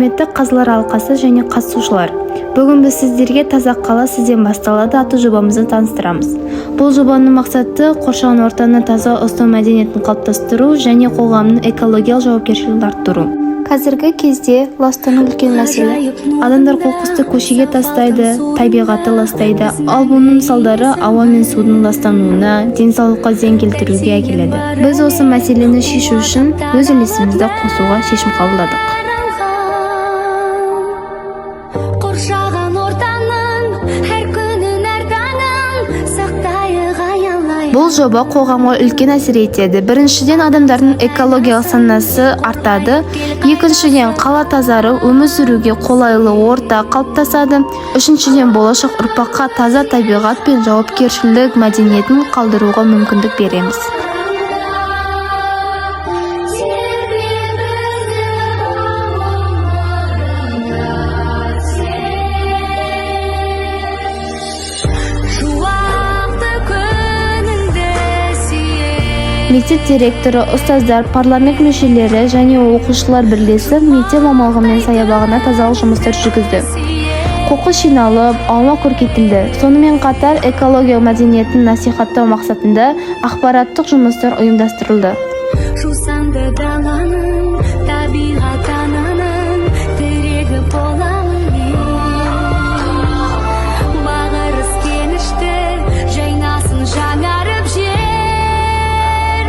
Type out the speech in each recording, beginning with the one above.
Құрметті қазылар алқасы және қатысушылар, бүгін біз сіздерге таза қала сізден басталады атты жобамызды таныстырамыз. Бұл жобаның мақсаты қоршаған ортаны таза ұстау мәдениетін қалыптастыру және қоғамның экологиялық жауапкершілігін арттыру. Қазіргі кезде ластану үлкен мәселе. Адамдар қоқысты көшеге тастайды, табиғатты ластайды. Ал бұның салдары ауа мен судың ластануына, денсаулыққа зиян келтіруге әкеледі. Біз осы мәселені шешу үшін өз үлесімізді қосуға шешім қабылдадық. Бұл жоба қоғамға үлкен әсер етеді. Біріншіден, адамдардың экологиялық санасы артады. Екіншіден, қала тазарып, өмір сүруге қолайлы орта қалыптасады. Үшіншіден, болашақ ұрпаққа таза табиғат пен жауапкершілік мәдениетін қалдыруға мүмкіндік береміз. Мектеп директоры, ұстаздар, парламент мүшелері және оқушылар бірлесіп мектеп аумағы мен саябағына тазалық жұмыстар жүргізді. Қоқыс жиналып, ауа көркейтілді. Сонымен қатар экология мәдениетін насихаттау мақсатында ақпараттық жұмыстар ұйымдастырылды. Жусанды даланың, табиғат ананың, тірегі боламын мен. Бағырыз кенішті, жайнасын жаңарып жер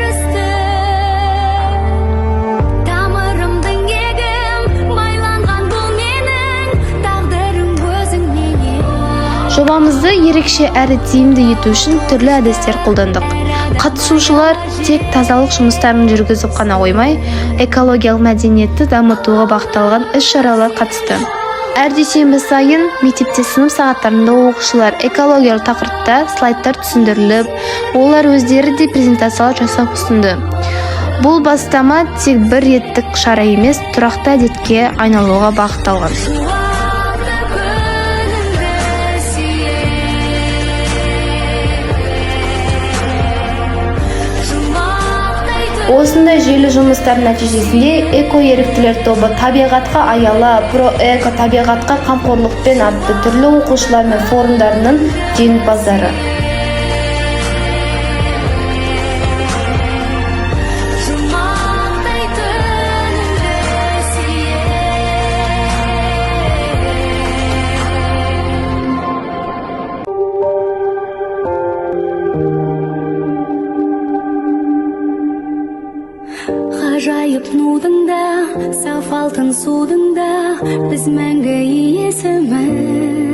үсті. Тамырымдың егім, байланған бұл менің, тағдырым өзіңнен. Жобамызды ерекше әрі тиімді ету үшін түрлі әдістер қолдандық. Қатысушылар тек тазалық жұмыстарын жүргізіп қана қоймай, экологиялық мәдениетті дамытуға бағытталған іс-шаралар қатысты. Әр дүйсенбі сайын мектепте сынып сағаттарында оқушылар экологиялық тақырыпта слайдтар түсіндіріліп, олар өздері де презентациялар жасап ұсынды. Бұл бастама тек бір реттік шара емес, тұрақты әдетке айналуға бағытталған. Осындай жүйелі жұмыстар нәтижесінде эко-еріктілер тобы табиғатқа аяла, про-эко табиғатқа қамқорлықпен атты түрлі оқушылар мен форумдарының жеңімпаздары. Ғажайып нудың да, саф алтын судың да, біз мәңгі иесіміз.